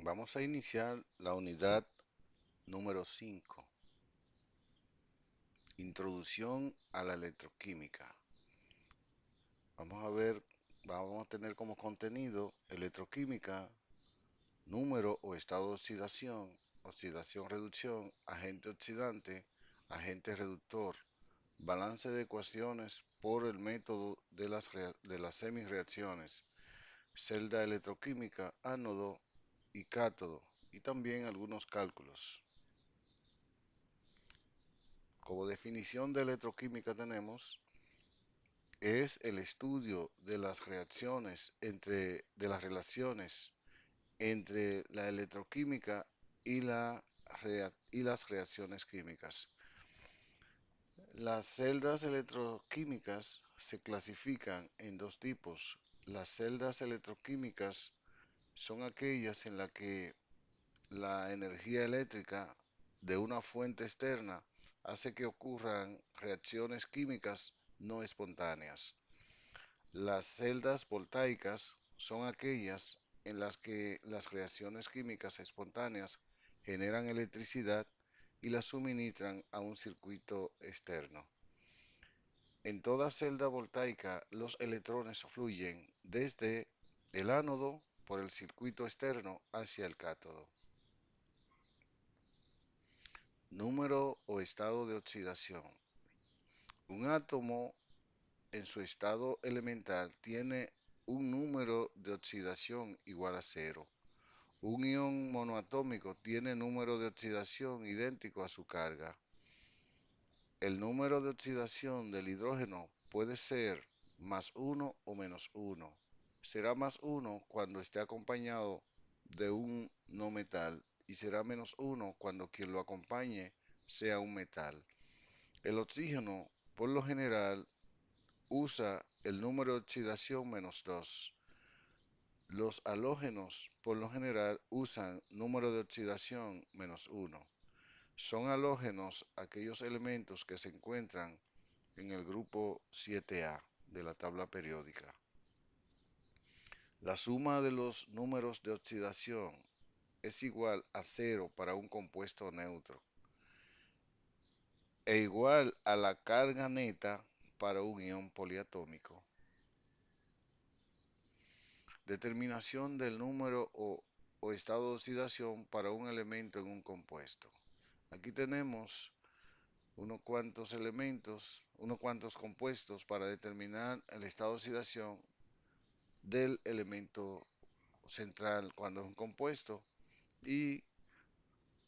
Vamos a iniciar la unidad número 5, Introducción a la electroquímica. Vamos a ver, vamos a tener como contenido electroquímica, número o estado de oxidación, oxidación-reducción, agente oxidante, agente reductor, balance de ecuaciones por el método de las semireacciones, celda electroquímica, ánodo y cátodo, y también algunos cálculos. Como definición de electroquímica tenemos, es el estudio de las de las relaciones entre la electroquímica y, y las reacciones químicas. Las celdas electroquímicas se clasifican en dos tipos. Las celdas electroquímicas son aquellas en las que la energía eléctrica de una fuente externa hace que ocurran reacciones químicas no espontáneas. Las celdas voltaicas son aquellas en las que las reacciones químicas espontáneas generan electricidad y la suministran a un circuito externo. En toda celda voltaica, los electrones fluyen desde el ánodo por el circuito externo hacia el cátodo. Número o estado de oxidación. Un átomo en su estado elemental tiene un número de oxidación igual a cero. Un ion monoatómico tiene número de oxidación idéntico a su carga. El número de oxidación del hidrógeno puede ser más uno o menos uno. Será más uno cuando esté acompañado de un no metal y será menos uno cuando quien lo acompañe sea un metal. El oxígeno, por lo general, usa el número de oxidación menos 2. Los halógenos, por lo general, usan número de oxidación menos uno. Son halógenos aquellos elementos que se encuentran en el grupo 7A de la tabla periódica. La suma de los números de oxidación es igual a cero para un compuesto neutro e igual a la carga neta para un ion poliatómico. Determinación del número o estado de oxidación para un elemento en un compuesto. Aquí tenemos unos cuantos elementos, unos cuantos compuestos para determinar el estado de oxidación del elemento central cuando es un compuesto y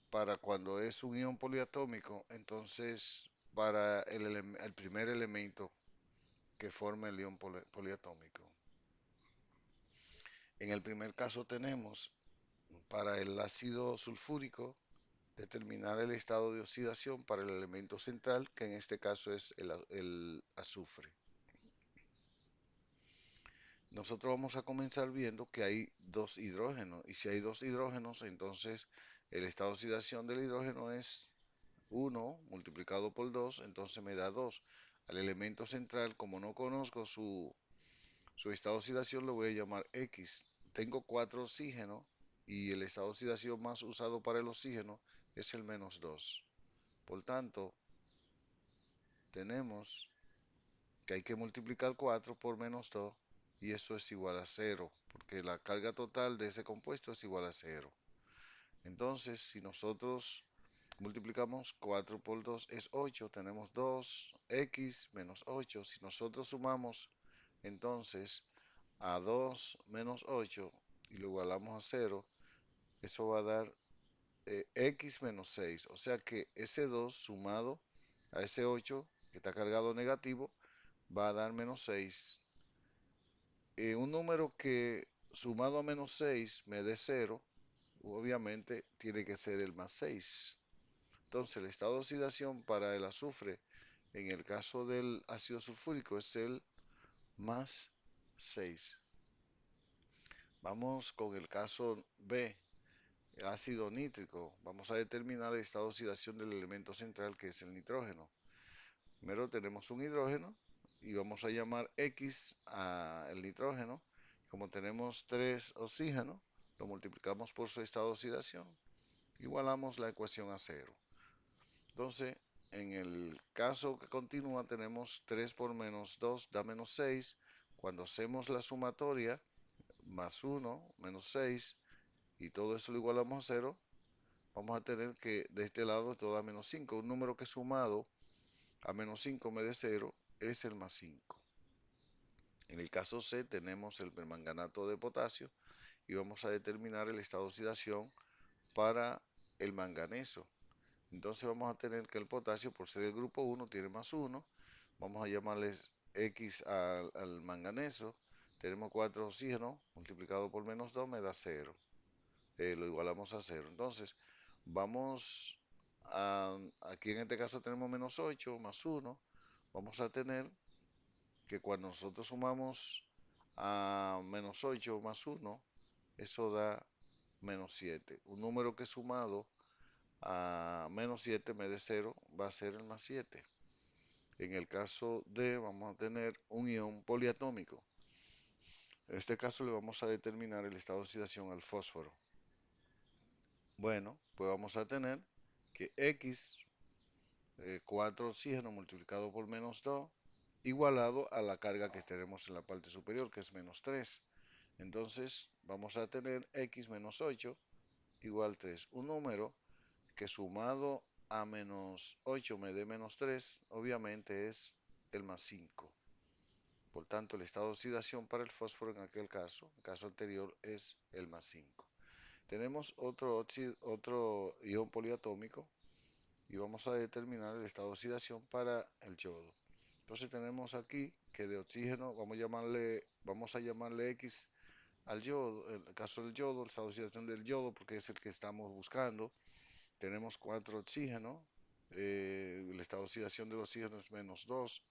para cuando es un ion poliatómico, entonces para el primer elemento que forma el ion poliatómico. En el primer caso tenemos para el ácido sulfúrico determinar el estado de oxidación para el elemento central, que en este caso es el azufre. Nosotros vamos a comenzar viendo que hay dos hidrógenos, y si hay dos hidrógenos, entonces el estado de oxidación del hidrógeno es 1 multiplicado por 2, entonces me da 2. Al elemento central, como no conozco su estado de oxidación, lo voy a llamar X. Tengo 4 oxígenos y el estado de oxidación más usado para el oxígeno es el menos 2. Por tanto, tenemos que hay que multiplicar 4 por menos 2 y eso es igual a cero, porque la carga total de ese compuesto es igual a cero. Entonces, si nosotros multiplicamos 4 por 2 es 8, tenemos 2x menos 8. Si nosotros sumamos entonces a 2 menos 8 y lo igualamos a cero, eso va a dar x menos 6. O sea que ese 2 sumado a ese 8 que está cargado negativo va a dar menos 6. Un número que sumado a menos 6 me dé cero, obviamente tiene que ser el más 6. Entonces el estado de oxidación para el azufre en el caso del ácido sulfúrico es el más 6. Vamos con el caso B, el ácido nítrico. Vamos a determinar el estado de oxidación del elemento central que es el nitrógeno. Primero tenemos un hidrógeno y vamos a llamar X al nitrógeno. Como tenemos 3 oxígenos, lo multiplicamos por su estado de oxidación, igualamos la ecuación a cero. Entonces, en el caso que continúa, tenemos 3 por menos 2 da menos 6. Cuando hacemos la sumatoria, más 1, menos 6, y todo eso lo igualamos a cero, vamos a tener que de este lado todo da menos 5. Un número que sumado a menos 5 me dé 0 es el más 5. En el caso C tenemos el permanganato de potasio y vamos a determinar el estado de oxidación para el manganeso. Entonces vamos a tener que el potasio, por ser del grupo 1, tiene más 1. Vamos a llamarles X al manganeso. Tenemos 4 oxígenos multiplicado por menos 2 me da 0. Lo igualamos a 0. Entonces, vamos aquí en este caso tenemos menos 8 más 1. Vamos a tener que cuando nosotros sumamos a menos 8 más 1, eso da menos 7. Un número que sumado a menos 7 me dé 0 va a ser el más 7. En el caso de, vamos a tener un ion poliatómico. En este caso le vamos a determinar el estado de oxidación al fósforo. Bueno, pues vamos a tener que X, 4 oxígeno multiplicado por menos 2, igualado a la carga que tenemos en la parte superior, que es menos 3. Entonces vamos a tener X menos 8 igual 3. Un número que sumado a menos 8 me dé menos 3, obviamente es el más 5. Por tanto, el estado de oxidación para el fósforo en aquel caso, el caso anterior, es el más 5. Tenemos otro ion poliatómico y vamos a determinar el estado de oxidación para el yodo. Entonces tenemos aquí que de oxígeno vamos a llamarle X al yodo, en el caso del yodo, el estado de oxidación del yodo, porque es el que estamos buscando. Tenemos 4 oxígenos, el estado de oxidación del oxígeno es menos 2,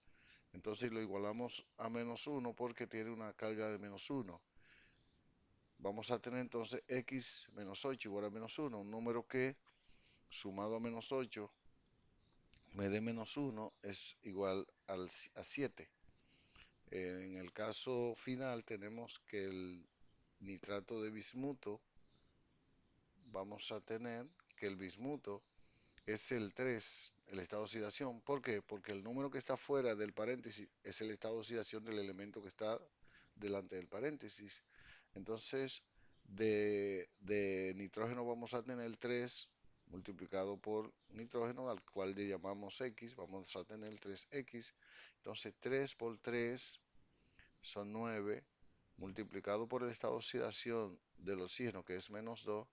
entonces lo igualamos a menos 1 porque tiene una carga de menos 1. Vamos a tener entonces X menos 8 igual a menos 1, un número que sumado a menos 8 me dé menos 1 es igual a 7. En el caso final tenemos que el nitrato de bismuto, vamos a tener que el bismuto es el 3, el estado de oxidación. ¿Por qué? Porque el número que está fuera del paréntesis es el estado de oxidación del elemento que está delante del paréntesis. Entonces, de nitrógeno vamos a tener 3 multiplicado por nitrógeno, al cual le llamamos X, vamos a tener 3X. Entonces, 3 por 3 son 9, multiplicado por el estado de oxidación del oxígeno, que es menos 2,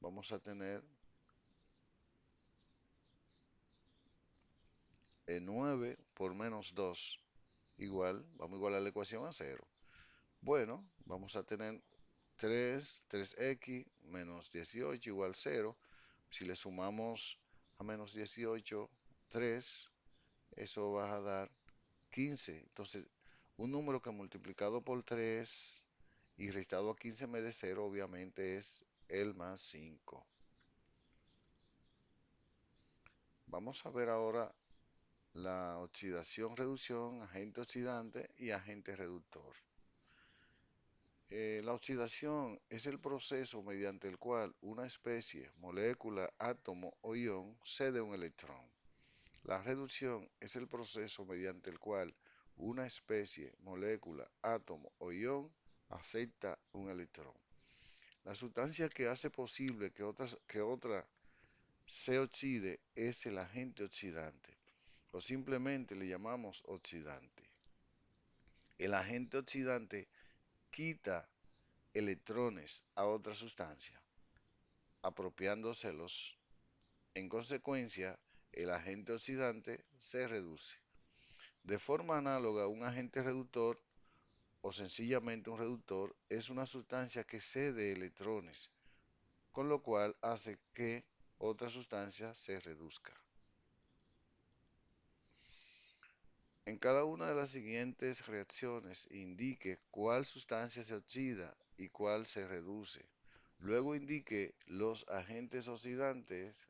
vamos a tener 9 por menos 2 igual, vamos a igualar la ecuación a 0. Bueno, vamos a tener 3x menos 18 igual 0. Si le sumamos a menos 18, 3, eso va a dar 15. Entonces, un número que multiplicado por 3 y restado a 15 me dé 0, obviamente es el más 5. Vamos a ver ahora la oxidación, reducción, agente oxidante y agente reductor. La oxidación es el proceso mediante el cual una especie, molécula, átomo o ion cede un electrón. La reducción es el proceso mediante el cual una especie, molécula, átomo o ion acepta un electrón. La sustancia que hace posible que otra se oxide es el agente oxidante, o simplemente le llamamos oxidante. El agente oxidante quita electrones a otra sustancia, apropiándoselos. En consecuencia, el agente oxidante se reduce. De forma análoga, un agente reductor o sencillamente un reductor es una sustancia que cede electrones, con lo cual hace que otra sustancia se reduzca. En cada una de las siguientes reacciones indique cuál sustancia se oxida y cuál se reduce. Luego indique los agentes oxidantes,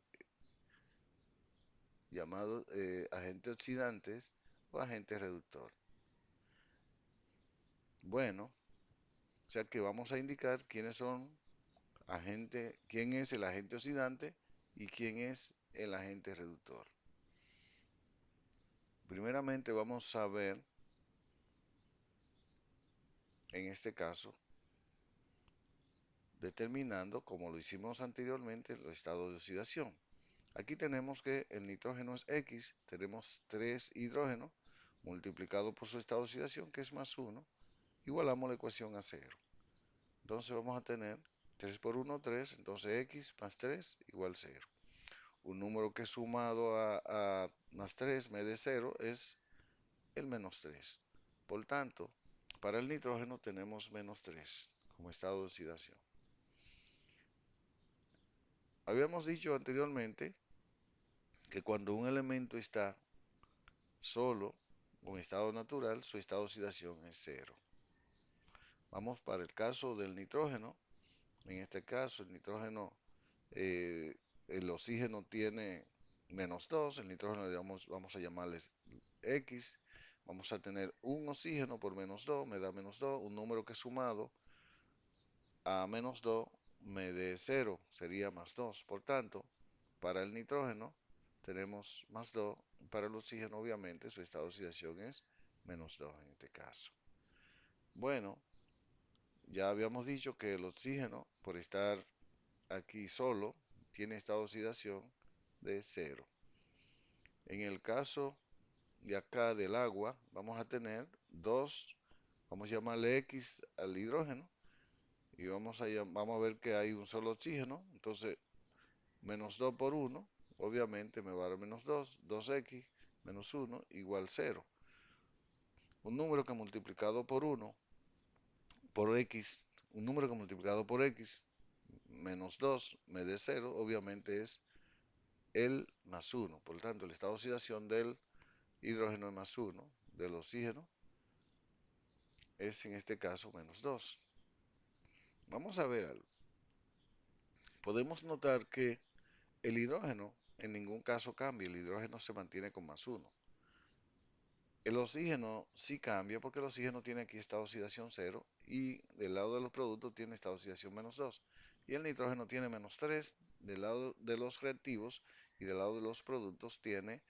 llamados agentes oxidantes o agentes reductor. Bueno, sea que vamos a indicar quién es el agente oxidante y quién es el agente reductor. Primeramente vamos a ver, en este caso, determinando, como lo hicimos anteriormente, el estado de oxidación. Aquí tenemos que el nitrógeno es X, tenemos 3 hidrógenos multiplicado por su estado de oxidación, que es más 1, igualamos la ecuación a 0. Entonces vamos a tener 3 por 1, 3, entonces X más 3 igual 0. Un número que sumado a más 3 me dé 0 es el menos 3. Por tanto, para el nitrógeno tenemos menos 3 como estado de oxidación. Habíamos dicho anteriormente que cuando un elemento está solo o en estado natural, su estado de oxidación es 0. Vamos para el caso del nitrógeno. En este caso, el nitrógeno, eh, el oxígeno tiene menos 2, el nitrógeno vamos a llamarles X. Vamos a tener un oxígeno por menos 2, me da menos 2, un número que sumado a menos 2 me dé 0, sería más 2. Por tanto, para el nitrógeno tenemos más 2, para el oxígeno obviamente su estado de oxidación es menos 2 en este caso. Bueno, ya habíamos dicho que el oxígeno, por estar aquí solo, tiene estado de oxidación de 0. En el caso de acá del agua, vamos a tener 2, vamos a llamarle X al hidrógeno, y vamos a ver que hay un solo oxígeno, entonces menos 2 por 1, obviamente me va a dar menos 2, 2X menos 1 igual 0. Un número que multiplicado por 1 por X, un número que multiplicado por X menos 2 me dé 0, obviamente es el más 1. Por lo tanto, el estado de oxidación del hidrógeno es más 1, del oxígeno es en este caso menos 2. Vamos a ver algo. Podemos notar que el hidrógeno en ningún caso cambia, el hidrógeno se mantiene con más 1. El oxígeno sí cambia porque el oxígeno tiene aquí estado de oxidación 0 y del lado de los productos tiene estado de oxidación menos 2. Y el nitrógeno tiene menos 3 del lado de los reactivos y del lado de los productos tiene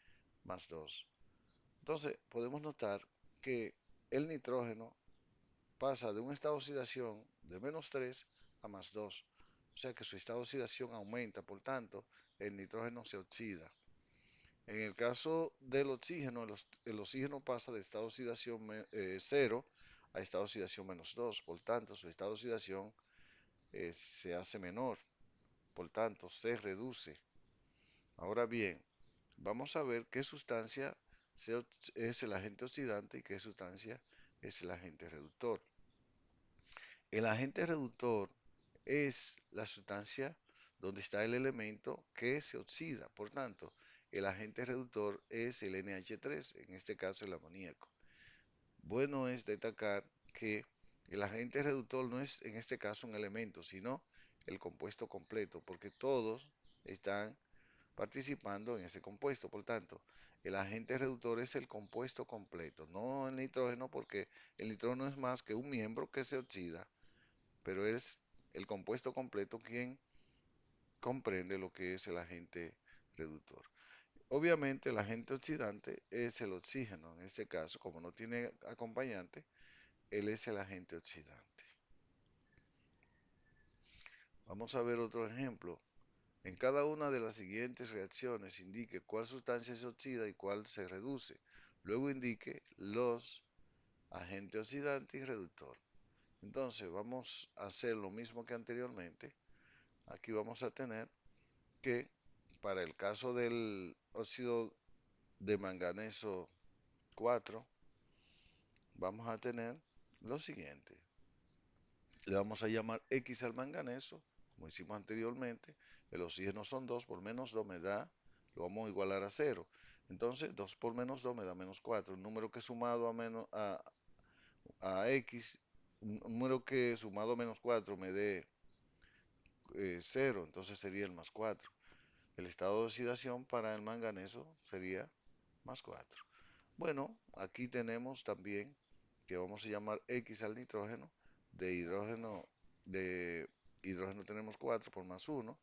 más 2. Entonces podemos notar que el nitrógeno pasa de un estado de oxidación de menos 3 a más 2. O sea que su estado de oxidación aumenta, por tanto, el nitrógeno se oxida. En el caso del oxígeno, el oxígeno pasa de estado de oxidación 0 a estado de oxidación menos 2. Por tanto, su estado de oxidación se hace menor. Por tanto, se reduce. Ahora bien, vamos a ver qué sustancia es el agente oxidante y qué sustancia es el agente reductor. El agente reductor es la sustancia donde está el elemento que se oxida. Por tanto, el agente reductor es el NH3, en este caso el amoníaco. Bueno es destacar que el agente reductor no es en este caso un elemento, sino el compuesto completo, porque todos están participando en ese compuesto. Por tanto, el agente reductor es el compuesto completo, no el nitrógeno, porque el nitrógeno es más que un miembro que se oxida, pero es el compuesto completo quien comprende lo que es el agente reductor. Obviamente el agente oxidante es el oxígeno, en este caso, como no tiene acompañante, él es el agente oxidante. Vamos a ver otro ejemplo. En cada una de las siguientes reacciones indique cuál sustancia se oxida y cuál se reduce. Luego indique los agentes oxidante y reductor. Entonces vamos a hacer lo mismo que anteriormente. Aquí vamos a tener que para el caso del óxido de manganeso 4, vamos a tener lo siguiente. Le vamos a llamar X al manganeso, como hicimos anteriormente. El oxígeno son 2 por menos 2 me da, lo vamos a igualar a 0. Entonces 2 por menos 2 me da menos 4. Un número que sumado a X, un número que sumado a menos 4 me dé 0, entonces sería el más 4. El estado de oxidación para el manganeso sería más 4. Bueno, aquí tenemos también que vamos a llamar X al nitrógeno. de hidrógeno, de hidrógeno tenemos 4 por más uno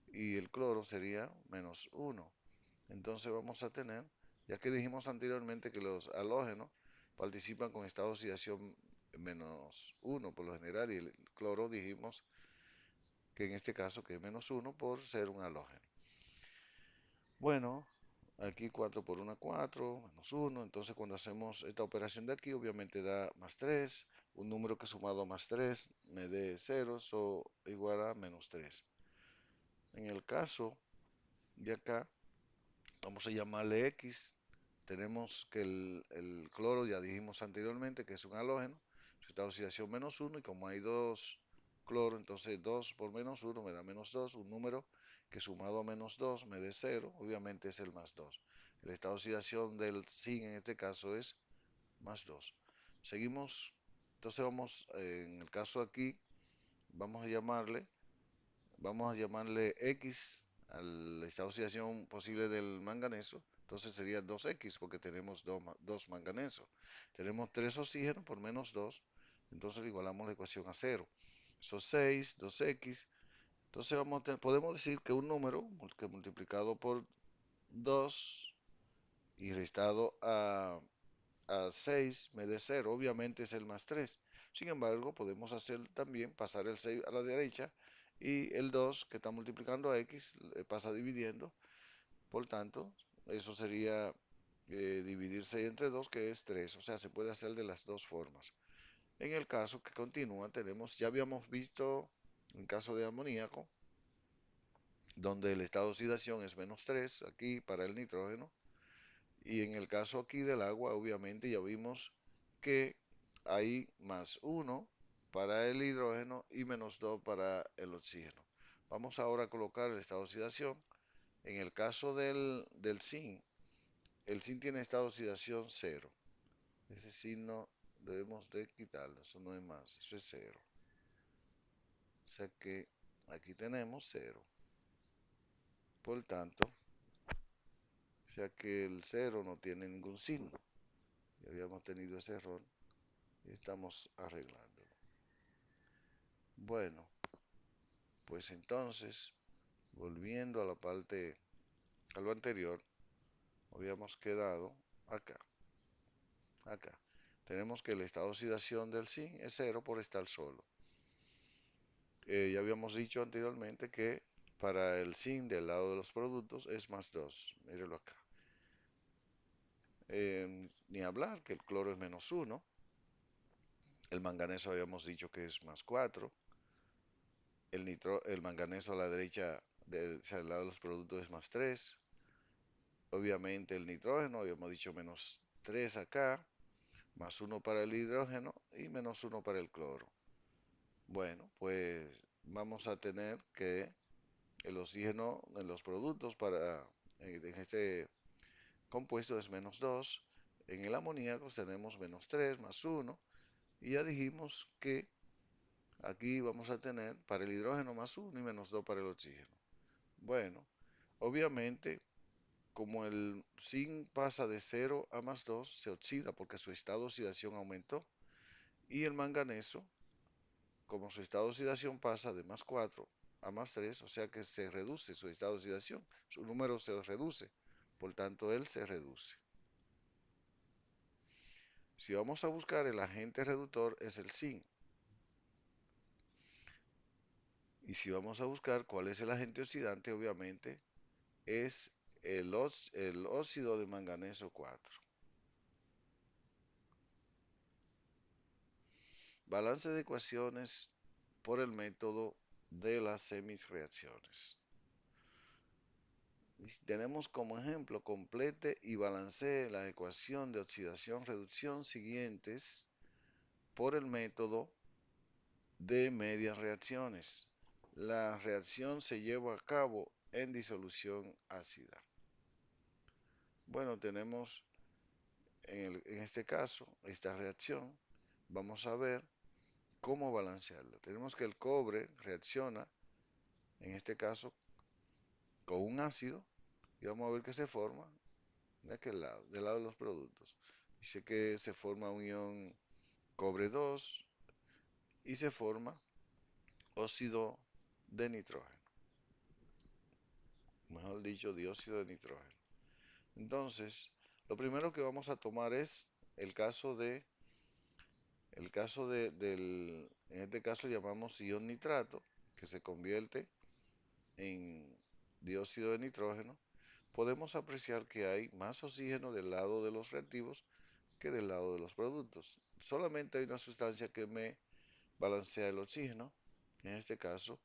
y el cloro sería menos uno. Entonces vamos a tener, ya que dijimos anteriormente que los halógenos participan con estado de oxidación menos uno por lo general y el cloro dijimos que en este caso que es menos uno por ser un halógeno. Bueno, aquí 4 por 1, 4, menos uno. Entonces cuando hacemos esta operación de aquí, obviamente da más 3. Un número que sumado a más 3 me dé 0, o igual a menos 3. En el caso de acá, vamos a llamarle X. Tenemos que el cloro, ya dijimos anteriormente, que es un halógeno. Su estado de oxidación menos uno. Y como hay dos cloro, entonces 2 por menos uno me da menos 2. Un número que sumado a menos 2 me dé 0. Obviamente es el más 2. El estado de oxidación del zinc en este caso es más 2. Seguimos. Entonces vamos, en el caso aquí, vamos a llamarle X al estado de oxidación posible del manganeso. Entonces sería 2X porque tenemos dos manganesos. Tenemos 3 oxígenos por menos 2. Entonces le igualamos la ecuación a 0. Eso es 6, 2X. Entonces podemos decir que un número que multiplicado por 2 y restado a 6 me dé 0. Obviamente es el más 3. Sin embargo, podemos hacer también pasar el 6 a la derecha y el 2 que está multiplicando a x pasa dividiendo. Por tanto, eso sería dividir 6 entre 2, que es 3. O sea, se puede hacer de las dos formas. En el caso que continúa, ya habíamos visto en caso de amoníaco, donde el estado de oxidación es menos 3, aquí para el nitrógeno. Y en el caso aquí del agua, obviamente ya vimos que hay más uno para el hidrógeno y menos 2 para el oxígeno. Vamos ahora a colocar el estado de oxidación. En el caso del zinc, el zinc tiene estado de oxidación cero. Ese signo debemos de quitarlo, eso no es más, eso es cero. O sea que aquí tenemos cero. Por tanto, o sea que el cero no tiene ningún signo. Ya habíamos tenido ese error y estamos arreglándolo. Bueno, pues entonces, volviendo a la parte, a lo anterior, habíamos quedado acá, acá. Tenemos que el estado de oxidación del zinc es cero por estar solo. Ya habíamos dicho anteriormente que para el zinc del lado de los productos es más 2. Mírenlo acá. Ni hablar que el cloro es menos 1. El manganeso habíamos dicho que es más 4. El manganeso a la derecha del lado de los productos es más 3. Obviamente el nitrógeno, habíamos dicho menos 3 acá, más uno para el hidrógeno y menos uno para el cloro. Bueno, pues vamos a tener que el oxígeno en los productos en este compuesto es menos 2. En el amoníaco tenemos menos 3 más uno. Y ya dijimos que aquí vamos a tener para el hidrógeno más uno y menos 2 para el oxígeno. Bueno, obviamente como el zinc pasa de 0 a más 2, se oxida porque su estado de oxidación aumentó. Y el manganeso, como su estado de oxidación pasa de más 4 a más 3, o sea que se reduce su estado de oxidación, su número se reduce, por tanto él se reduce. Si vamos a buscar el agente reductor es el zinc. Y si vamos a buscar cuál es el agente oxidante, obviamente es el óxido de manganeso 4. Balance de ecuaciones por el método de las semisreacciones. Tenemos como ejemplo, complete y balancee la ecuación de oxidación-reducción siguientes por el método de medias reacciones. La reacción se lleva a cabo en disolución ácida. Bueno, tenemos en este caso esta reacción. Vamos a ver cómo balancearla. Tenemos que el cobre reacciona, en este caso, con un ácido y vamos a ver qué se forma de aquel lado, del lado de los productos. Dice que se forma un ion cobre 2 y se forma óxido de nitrógeno, mejor dicho, dióxido de nitrógeno. Entonces, lo primero que vamos a tomar es el caso en este caso llamamos ion nitrato, que se convierte en dióxido de nitrógeno. Podemos apreciar que hay más oxígeno del lado de los reactivos que del lado de los productos. Solamente hay una sustancia que me balancea el oxígeno. En este caso,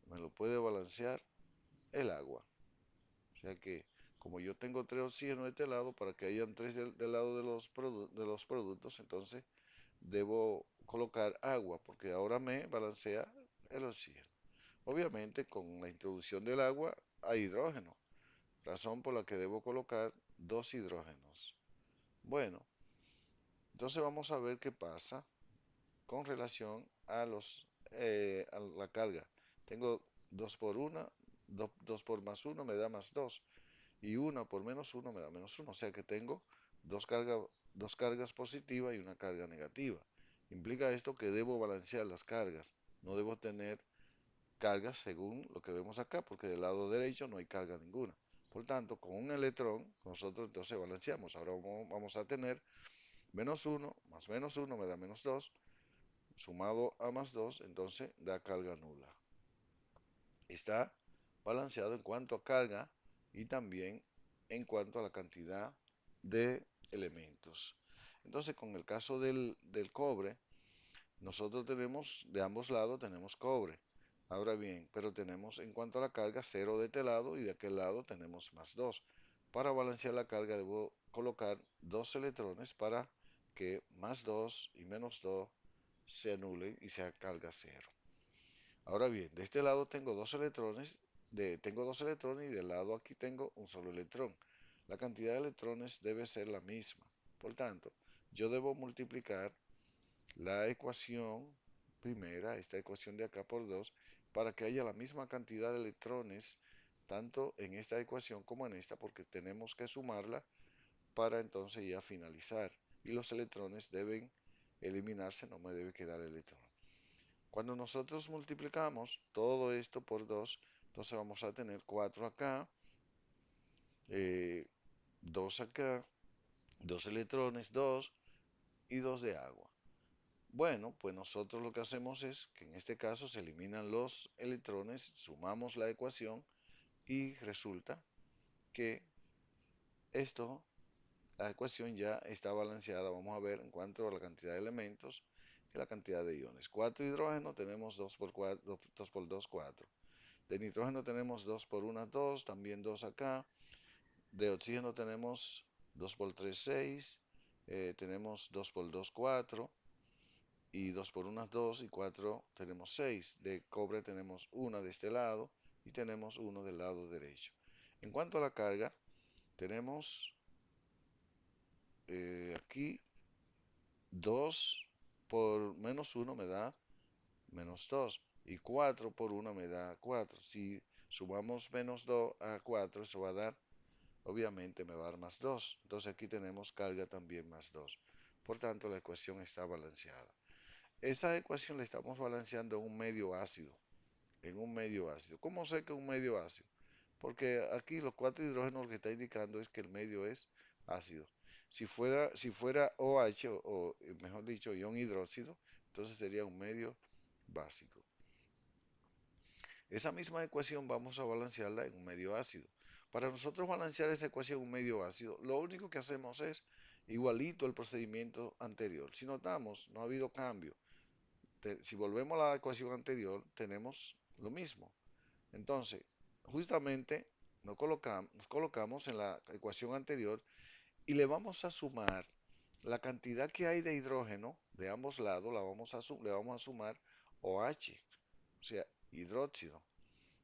me lo puede balancear el agua. O sea que, como yo tengo tres oxígenos de este lado, para que hayan tres del lado de los productos, entonces debo colocar agua, porque ahora me balancea el oxígeno. Obviamente, con la introducción del agua hay hidrógeno, razón por la que debo colocar dos hidrógenos. Bueno, entonces vamos a ver qué pasa con relación a la carga. Tengo 2 por 1, 2 por más 1 me da más 2 y 1 por menos 1 me da menos 1. O sea que tengo dos, carga, dos cargas positivas y una carga negativa. Implica esto que debo balancear las cargas. No debo tener cargas según lo que vemos acá, porque del lado derecho no hay carga ninguna. Por tanto, con un electrón, nosotros entonces balanceamos. Ahora vamos a tener menos 1 más menos 1 me da menos 2 sumado a más 2, entonces da carga nula. Está balanceado en cuanto a carga y también en cuanto a la cantidad de elementos. Entonces, con el caso del cobre, nosotros tenemos, de ambos lados tenemos cobre. Ahora bien, pero tenemos en cuanto a la carga 0 de este lado y de aquel lado tenemos más 2. Para balancear la carga debo colocar dos electrones para que más 2 y menos 2 se anulen y sea carga 0. Ahora bien, de este lado tengo dos electrones, y del lado aquí tengo un solo electrón. La cantidad de electrones debe ser la misma. Por tanto, yo debo multiplicar la ecuación primera, esta ecuación de acá por 2, para que haya la misma cantidad de electrones, tanto en esta ecuación como en esta, porque tenemos que sumarla para entonces ya finalizar. Y los electrones deben eliminarse, no me debe quedar electrón. Cuando nosotros multiplicamos todo esto por 2, entonces vamos a tener 4 acá, 2 acá, 2 electrones, 2 y 2 de agua. Bueno, pues nosotros lo que hacemos es que en este caso se eliminan los electrones, sumamos la ecuación y resulta que esto, la ecuación ya está balanceada. Vamos a ver en cuanto a la cantidad de elementos y la cantidad de iones. 4 hidrógeno tenemos 2 por 4, 2 por 2, 4. De nitrógeno tenemos 2 por 1, 2, también 2 acá. De oxígeno tenemos 2 por 3, 6. Tenemos 2 por 2, 4. Y 2 por 1, 2 y 4 tenemos 6. De cobre tenemos 1 de este lado y tenemos 1 del lado derecho. En cuanto a la carga, tenemos aquí 2 por menos 1 me da menos 2 y 4 por 1 me da 4. Si sumamos menos 2 a 4, eso va a dar, obviamente me va a dar más 2. Entonces aquí tenemos carga también más 2. Por tanto, la ecuación está balanceada. Esa ecuación la estamos balanceando en un medio ácido. En un medio ácido. ¿Cómo sé que es un medio ácido? Porque aquí los cuatro hidrógenos lo que está indicando es que el medio es ácido. Si fuera OH, mejor dicho, ion hidróxido, entonces sería un medio básico. Esa misma ecuación vamos a balancearla en un medio ácido. Para nosotros balancear esa ecuación en un medio ácido, lo único que hacemos es igualito el procedimiento anterior. Si notamos, no ha habido cambio. Si volvemos a la ecuación anterior, tenemos lo mismo. Entonces, justamente nos colocamos en la ecuación anterior y le vamos a sumar la cantidad que hay de hidrógeno de ambos lados, le vamos a sumar OH, o sea, hidróxido.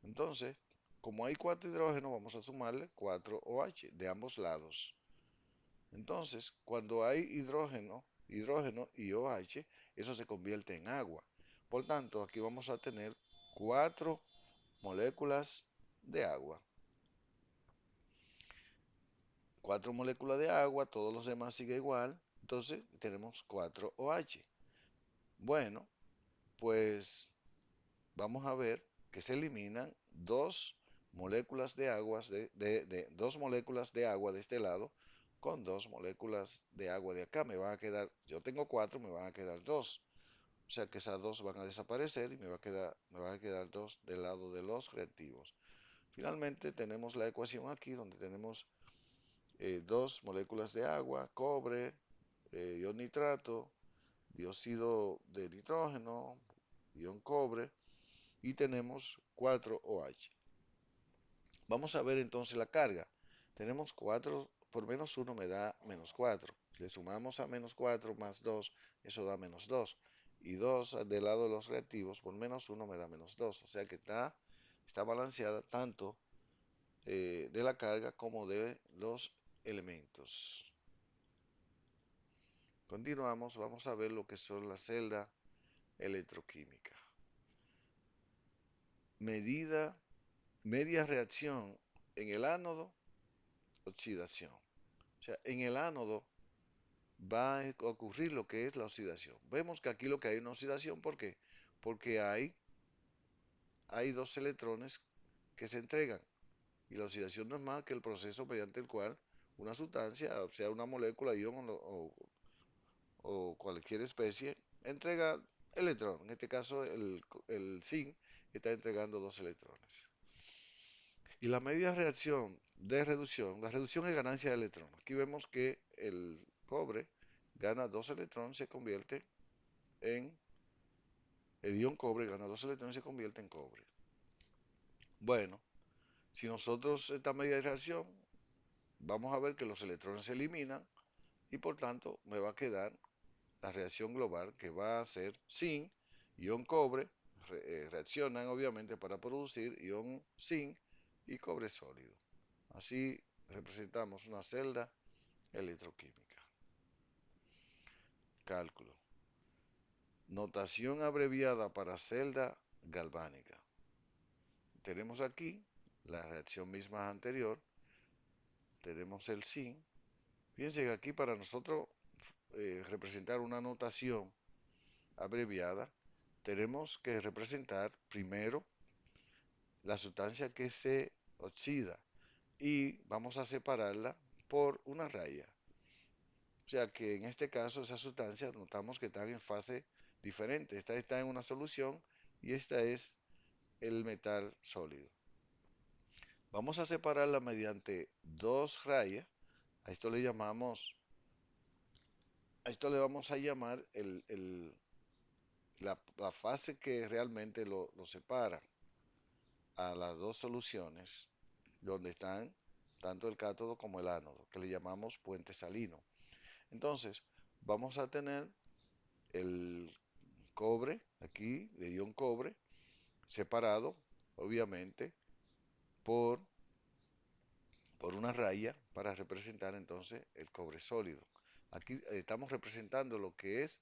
Entonces, como hay 4 hidrógenos, vamos a sumarle 4 OH de ambos lados. Entonces, cuando hay hidrógeno y OH, eso se convierte en agua. Por tanto, aquí vamos a tener 4 moléculas de agua. 4 moléculas de agua, todos los demás sigue igual. Entonces, tenemos 4 OH. Bueno, pues vamos a ver que se eliminan dos moléculas de dos moléculas de agua de este lado con dos moléculas de agua de acá. Me van a quedar, yo tengo cuatro, me van a quedar dos. O sea que esas dos van a desaparecer y me van a quedar dos del lado de los reactivos. Finalmente tenemos la ecuación aquí donde tenemos dos moléculas de agua, cobre, ion nitrato, dióxido de nitrógeno, ion cobre y tenemos 4 OH. Vamos a ver entonces la carga. Tenemos 4 por menos 1 me da menos 4. Le sumamos a menos 4 más 2, eso da menos 2. Y 2 del lado de los reactivos por menos 1 me da menos 2. O sea que está balanceada tanto de la carga como de los elementos. Continuamos, vamos a ver lo que son las celdas electroquímicas. Medida, media reacción en el ánodo, oxidación. O sea, en el ánodo va a ocurrir lo que es la oxidación. Vemos que aquí lo que hay es una oxidación, ¿por qué? Porque hay dos electrones que se entregan. Y la oxidación no es más que el proceso mediante el cual una sustancia, o sea, una molécula, ion o cualquier especie, entrega electrón. En este caso, el zinc está entregando dos electrones. Y la media reacción de reducción, la reducción es ganancia de electrón. Aquí vemos que el cobre gana dos electrones, se convierte en, el ion cobre gana dos electrones y se convierte en cobre. Bueno, si nosotros esta media reacción, vamos a ver que los electrones se eliminan y por tanto me va a quedar la reacción global que va a ser zinc, ion cobre, reaccionan obviamente para producir ion zinc y cobre sólido. Así representamos una celda electroquímica. Cálculo. Notación abreviada para celda galvánica. Tenemos aquí la reacción misma anterior. Tenemos el zinc. Fíjense que aquí para nosotros representar una notación abreviada, tenemos que representar primero la sustancia que se oxida y vamos a separarla por una raya. O sea que en este caso esas sustancias notamos que están en fase diferente. Esta está en una solución y esta es el metal sólido. Vamos a separarla mediante dos rayas. A esto le llamamos, a esto le vamos a llamar la fase que realmente lo separa a las dos soluciones donde están tanto el cátodo como el ánodo, que le llamamos puente salino. Entonces, vamos a tener el cobre, aquí, de ion cobre, separado, obviamente, por, por una raya para representar entonces el cobre sólido. Aquí estamos representando lo que es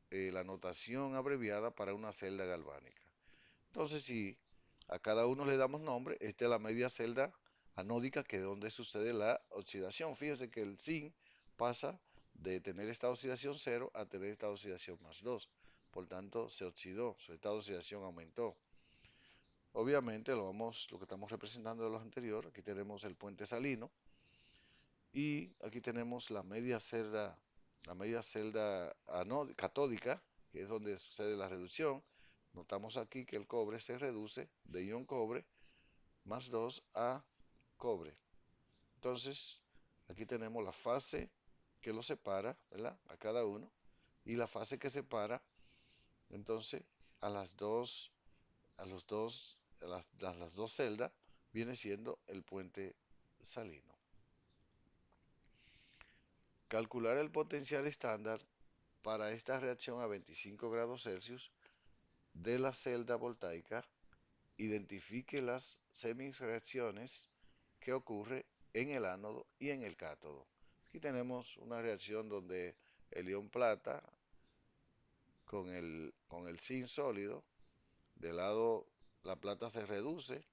la notación abreviada para una celda galvánica. Entonces, si a cada uno le damos nombre, esta es la media celda anódica, que es donde sucede la oxidación. Fíjese que el zinc pasa de tener esta oxidación 0 a tener esta oxidación más 2. Por tanto, se oxidó, su estado de oxidación aumentó. Obviamente, lo que estamos representando de los anteriores, aquí tenemos el puente salino y aquí tenemos la media celda catódica, que es donde sucede la reducción. Notamos aquí que el cobre se reduce de ion cobre más 2 a cobre. Entonces, aquí tenemos la fase que lo separa, ¿verdad? A cada uno. Y la fase que separa, entonces, a las dos, a los dos, a las dos celdas, viene siendo el puente salino. Calcular el potencial estándar para esta reacción a 25 grados Celsius de la celda voltaica. Identifique las semi-reacciones que ocurre en el ánodo y en el cátodo. Aquí tenemos una reacción donde el ion plata con el zinc sólido, de lado la plata se reduce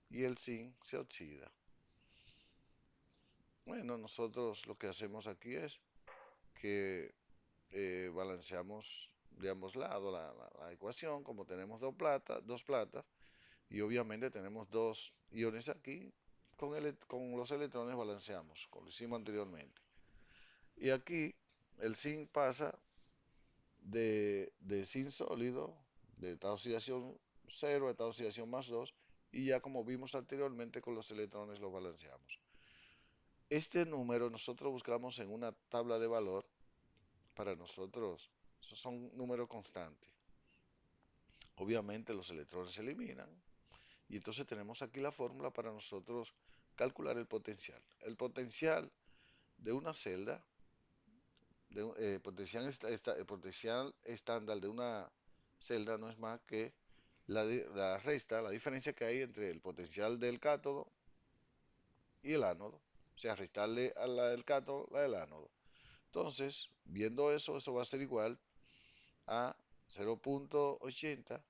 y el zinc se oxida. Bueno, nosotros lo que hacemos aquí es que balanceamos de ambos lados la ecuación, como tenemos dos platas, y obviamente tenemos dos iones aquí, con los electrones balanceamos, como lo hicimos anteriormente. Y aquí el zinc pasa de zinc sólido, de estado de oxidación 0 a estado de oxidación más 2, y ya como vimos anteriormente con los electrones los balanceamos. Este número nosotros buscamos en una tabla de valor para nosotros, son números constantes. Obviamente los electrones se eliminan y entonces tenemos aquí la fórmula para nosotros calcular el potencial. El potencial de una celda, el potencial estándar de una celda no es más que la diferencia que hay entre el potencial del cátodo y el ánodo. O sea, restarle a la del cátodo la del ánodo. Entonces, viendo eso, eso va a ser igual a 0.80,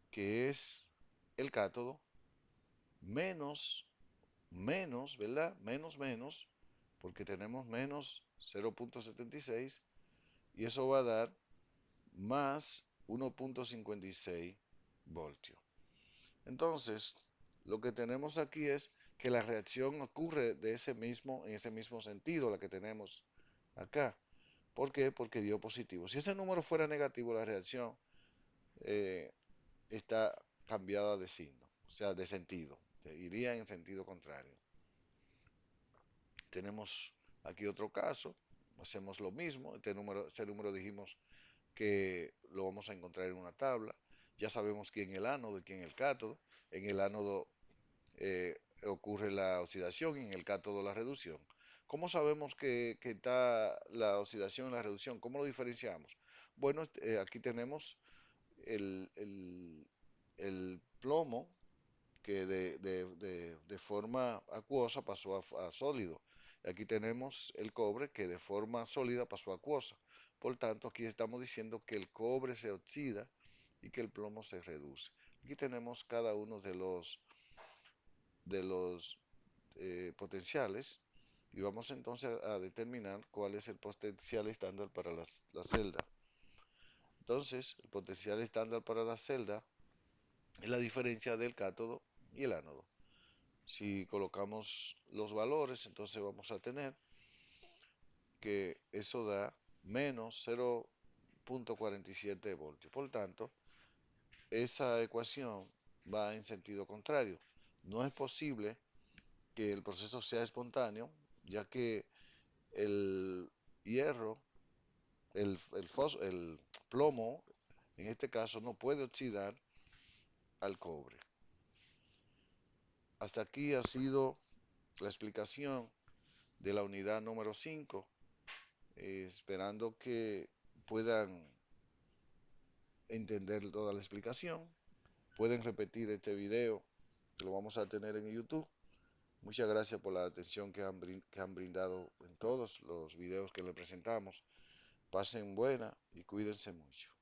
que es el cátodo, menos, ¿verdad? Menos, porque tenemos menos 0.76, y eso va a dar más 1.56 voltios. Entonces, lo que tenemos aquí es que la reacción ocurre en ese mismo sentido, la que tenemos acá. ¿Por qué? Porque dio positivo. Si ese número fuera negativo, la reacción eh, está cambiada de signo, o sea, de sentido, iría en sentido contrario. Tenemos aquí otro caso, hacemos lo mismo, este número dijimos que lo vamos a encontrar en una tabla, ya sabemos quién es el ánodo y quién es el cátodo. En el ánodo ocurre la oxidación y en el cátodo la reducción. ¿Cómo sabemos que está la oxidación y la reducción? ¿Cómo lo diferenciamos? Bueno, aquí tenemos el, el- el plomo que de forma acuosa pasó a sólido. Aquí tenemos el cobre que de forma sólida pasó a acuosa. Por tanto, aquí estamos diciendo que el cobre se oxida y que el plomo se reduce. Aquí tenemos cada uno de los potenciales, y vamos entonces a determinar cuál es el potencial estándar para la celda. Entonces, el potencial estándar para la celda es la diferencia del cátodo y el ánodo. Si colocamos los valores, entonces vamos a tener que eso da menos 0.47 voltios. Por tanto, esa ecuación va en sentido contrario. No es posible que el proceso sea espontáneo, ya que el hierro, el plomo, en este caso, no puede oxidar al cobre. Hasta aquí ha sido la explicación de la unidad número 5, esperando que puedan entender toda la explicación. Pueden repetir este video, que lo vamos a tener en YouTube. Muchas gracias por la atención que han brindado en todos los videos que les presentamos. Pasen buena y cuídense mucho.